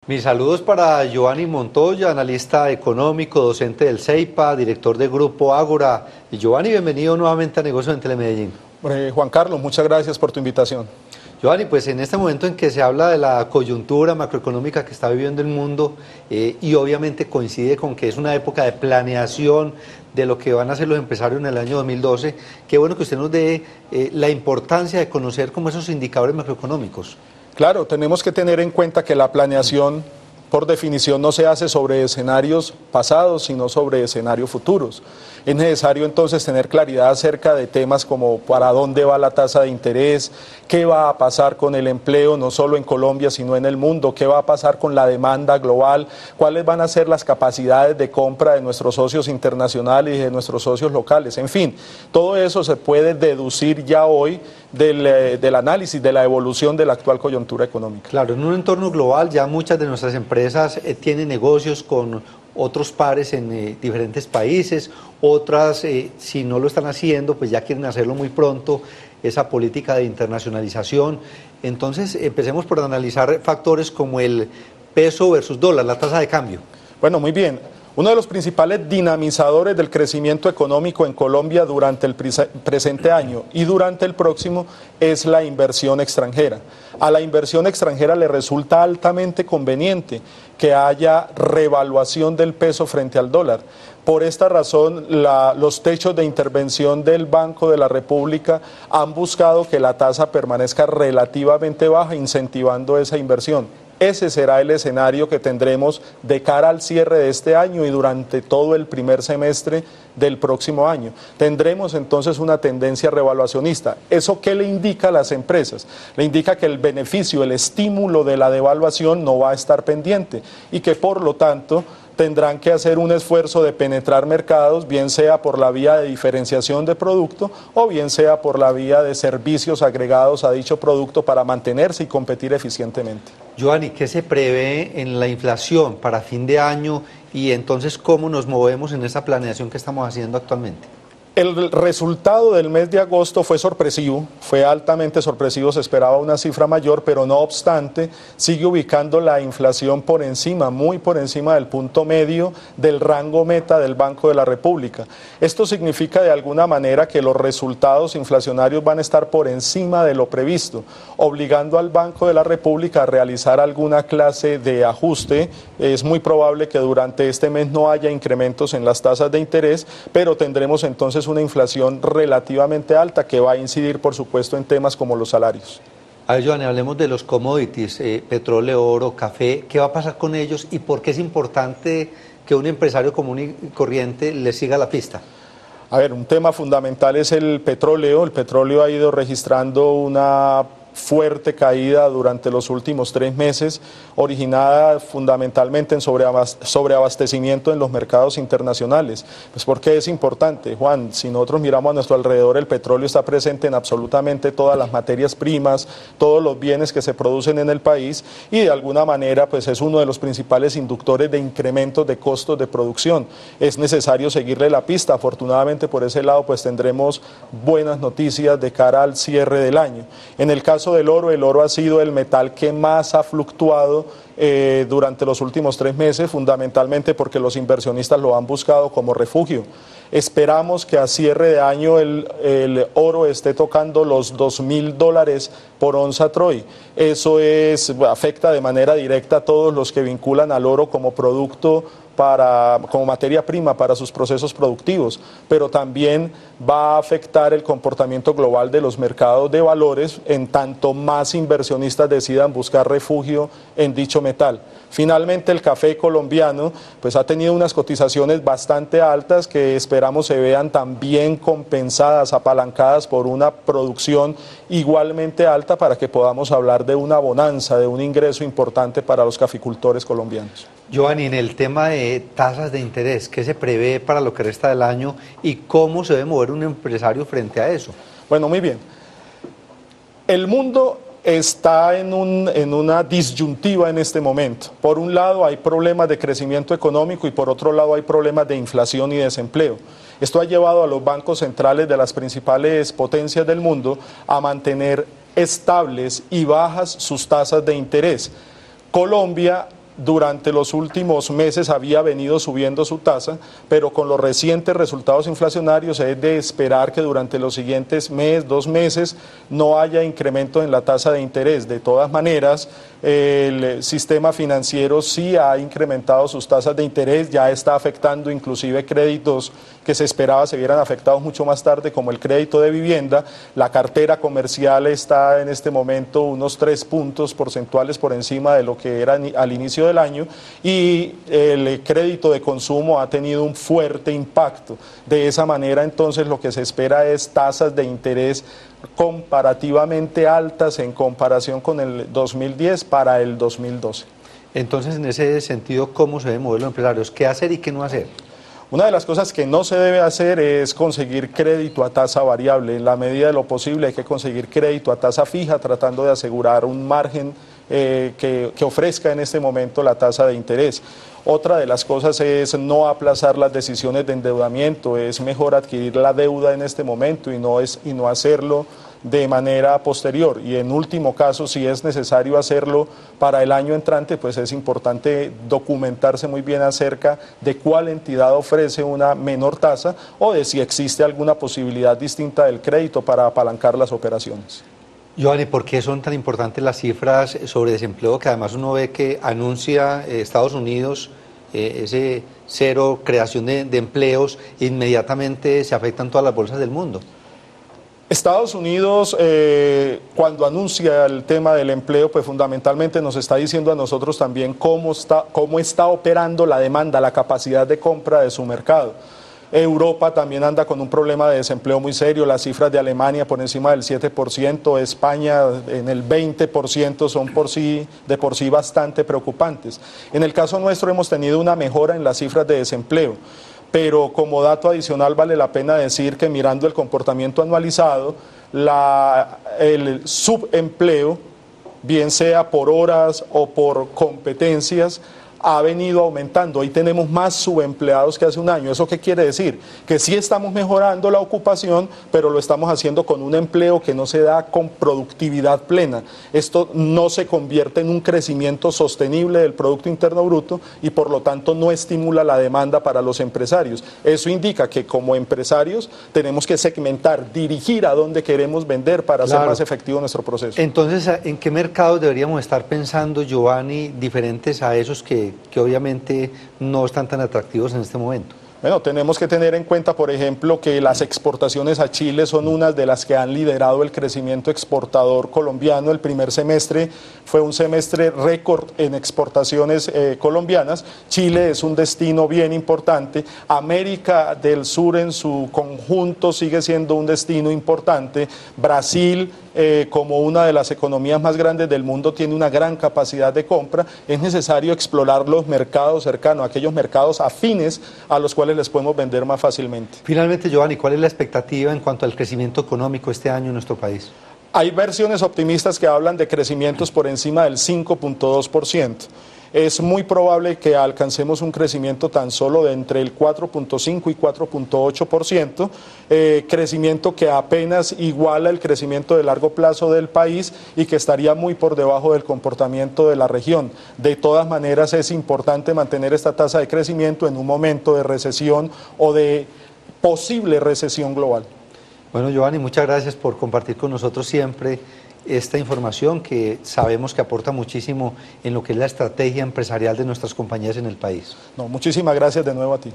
Mis saludos para Giovanni Montoya, analista económico, docente del CEIPA, director de Grupo Ágora. Y Giovanni, bienvenido nuevamente a Negocios en Telemedellín. Juan Carlos, muchas gracias por tu invitación. Giovanni, pues en este momento en que se habla de la coyuntura macroeconómica que está viviendo el mundo y obviamente coincide con que es una época de planeación de lo que van a hacer los empresarios en el año 2012, qué bueno que usted nos dé la importancia de conocer como esos indicadores macroeconómicos. Claro, tenemos que tener en cuenta que la planeación, por definición, no se hace sobre escenarios pasados, sino sobre escenarios futuros. Es necesario entonces tener claridad acerca de temas como para dónde va la tasa de interés, qué va a pasar con el empleo, no solo en Colombia, sino en el mundo, qué va a pasar con la demanda global, cuáles van a ser las capacidades de compra de nuestros socios internacionales y de nuestros socios locales. En fin, todo eso se puede deducir ya hoy del análisis de la evolución de la actual coyuntura económica. Claro, en un entorno global ya muchas de nuestras empresas tienen negocios con otros pares en diferentes países, otras si no lo están haciendo pues ya quieren hacerlo muy pronto, esa política de internacionalización. Entonces empecemos por analizar factores como el peso versus dólar, la tasa de cambio. Bueno, muy bien. Uno de los principales dinamizadores del crecimiento económico en Colombia durante el presente año y durante el próximo es la inversión extranjera. A la inversión extranjera le resulta altamente conveniente que haya revaluación del peso frente al dólar. Por esta razón, los techos de intervención del Banco de la República han buscado que la tasa permanezca relativamente baja, incentivando esa inversión. Ese será el escenario que tendremos de cara al cierre de este año y durante todo el primer semestre del próximo año. Tendremos entonces una tendencia revaluacionista. ¿Eso qué le indica a las empresas? Le indica que el beneficio, el estímulo de la devaluación no va a estar pendiente y que por lo tanto tendrán que hacer un esfuerzo de penetrar mercados, bien sea por la vía de diferenciación de producto o bien sea por la vía de servicios agregados a dicho producto para mantenerse y competir eficientemente. Giovanni, ¿qué se prevé en la inflación para fin de año y entonces cómo nos movemos en esa planeación que estamos haciendo actualmente? El resultado del mes de agosto fue sorpresivo, fue altamente sorpresivo, se esperaba una cifra mayor, pero no obstante sigue ubicando la inflación por encima, muy por encima del punto medio del rango meta del Banco de la República. Esto significa de alguna manera que los resultados inflacionarios van a estar por encima de lo previsto, obligando al Banco de la República a realizar alguna clase de ajuste. Es muy probable que durante este mes no haya incrementos en las tasas de interés, pero tendremos entonces una inflación relativamente alta que va a incidir, por supuesto, en temas como los salarios. A ver, Giovanni, hablemos de los commodities, petróleo, oro, café. ¿Qué va a pasar con ellos y por qué es importante que un empresario común y corriente le siga la pista? A ver, un tema fundamental es el petróleo. El petróleo ha ido registrando una fuerte caída durante los últimos 3 meses, originada fundamentalmente en sobreabastecimiento en los mercados internacionales. Pues ¿por qué es importante, Juan? Si nosotros miramos a nuestro alrededor, el petróleo está presente en absolutamente todas las materias primas, todos los bienes que se producen en el país y de alguna manera pues es uno de los principales inductores de incrementos de costos de producción. Es necesario seguirle la pista. Afortunadamente por ese lado pues tendremos buenas noticias de cara al cierre del año. En el caso del oro, el oro ha sido el metal que más ha fluctuado durante los últimos 3 meses, fundamentalmente porque los inversionistas lo han buscado como refugio. Esperamos que a cierre de año el oro esté tocando los $2.000 por onza Troy. Eso afecta de manera directa a todos los que vinculan al oro como producto como materia prima para sus procesos productivos, pero también va a afectar el comportamiento global de los mercados de valores en tanto más inversionistas decidan buscar refugio en dicho metal. Finalmente, el café colombiano pues ha tenido unas cotizaciones bastante altas que esperamos se vean también compensadas, apalancadas por una producción igualmente alta para que podamos hablar de una bonanza, de un ingreso importante para los caficultores colombianos. Giovanni, en el tema de tasas de interés, ¿qué se prevé para lo que resta del año y cómo se debe mover un empresario frente a eso? Bueno, muy bien. El mundo está en una disyuntiva en este momento. Por un lado hay problemas de crecimiento económico y por otro lado hay problemas de inflación y desempleo. Esto ha llevado a los bancos centrales de las principales potencias del mundo a mantener estables y bajas sus tasas de interés. Colombia durante los últimos meses había venido subiendo su tasa, pero con los recientes resultados inflacionarios es de esperar que durante los siguientes mes, 2 meses, no haya incremento en la tasa de interés. De todas maneras, el sistema financiero sí ha incrementado sus tasas de interés, ya está afectando inclusive créditos que se esperaba se vieran afectados mucho más tarde, como el crédito de vivienda. La cartera comercial está en este momento unos 3 puntos porcentuales por encima de lo que era al inicio del año, y el crédito de consumo ha tenido un fuerte impacto. De esa manera, entonces, lo que se espera es tasas de interés comparativamente altas en comparación con el 2010 para el 2012. Entonces, en ese sentido, ¿cómo se debe mover los empresarios? ¿Qué hacer y qué no hacer? Una de las cosas que no se debe hacer es conseguir crédito a tasa variable. En la medida de lo posible hay que conseguir crédito a tasa fija, tratando de asegurar un margen que ofrezca en este momento la tasa de interés. Otra de las cosas es no aplazar las decisiones de endeudamiento. Es mejor adquirir la deuda en este momento y no hacerlo de manera posterior, y en último caso, si es necesario hacerlo para el año entrante, pues es importante documentarse muy bien acerca de cuál entidad ofrece una menor tasa o de si existe alguna posibilidad distinta del crédito para apalancar las operaciones. Giovanni, ¿por qué son tan importantes las cifras sobre desempleo, que además uno ve que anuncia Estados Unidos ese cero creación de empleos, inmediatamente se afectan todas las bolsas del mundo? Estados Unidos, cuando anuncia el tema del empleo, pues fundamentalmente nos está diciendo a nosotros también cómo está operando la demanda, la capacidad de compra de su mercado. Europa también anda con un problema de desempleo muy serio. Las cifras de Alemania por encima del 7%, España en el 20% son de por sí bastante preocupantes. En el caso nuestro hemos tenido una mejora en las cifras de desempleo, pero como dato adicional vale la pena decir que mirando el comportamiento anualizado, el subempleo, bien sea por horas o por competencias, ha venido aumentando. Hoy tenemos más subempleados que hace un año. ¿Eso qué quiere decir? Que sí estamos mejorando la ocupación, pero lo estamos haciendo con un empleo que no se da con productividad plena. Esto no se convierte en un crecimiento sostenible del Producto Interno Bruto y por lo tanto no estimula la demanda para los empresarios. Eso indica que como empresarios tenemos que segmentar, dirigir a dónde queremos vender para hacer más efectivo nuestro proceso. Entonces, ¿en qué mercados deberíamos estar pensando, Giovanni, diferentes a esos que obviamente no están tan atractivos en este momento? Bueno, tenemos que tener en cuenta, por ejemplo, que las exportaciones a Chile son unas de las que han liderado el crecimiento exportador colombiano. El primer semestre fue un semestre récord en exportaciones colombianas. Chile es un destino bien importante. América del Sur en su conjunto sigue siendo un destino importante. Brasil, como una de las economías más grandes del mundo, tiene una gran capacidad de compra. Es necesario explorar los mercados cercanos, aquellos mercados afines a los cuales les podemos vender más fácilmente. Finalmente, Giovanni, ¿cuál es la expectativa en cuanto al crecimiento económico este año en nuestro país? Hay versiones optimistas que hablan de crecimientos por encima del 5.2%. Es muy probable que alcancemos un crecimiento tan solo de entre el 4.5 y 4.8%, crecimiento que apenas iguala el crecimiento de largo plazo del país y que estaría muy por debajo del comportamiento de la región. De todas maneras, es importante mantener esta tasa de crecimiento en un momento de recesión o de posible recesión global. Bueno, Giovanni, muchas gracias por compartir con nosotros siempre esta información que sabemos que aporta muchísimo en lo que es la estrategia empresarial de nuestras compañías en el país. No, muchísimas gracias de nuevo a ti.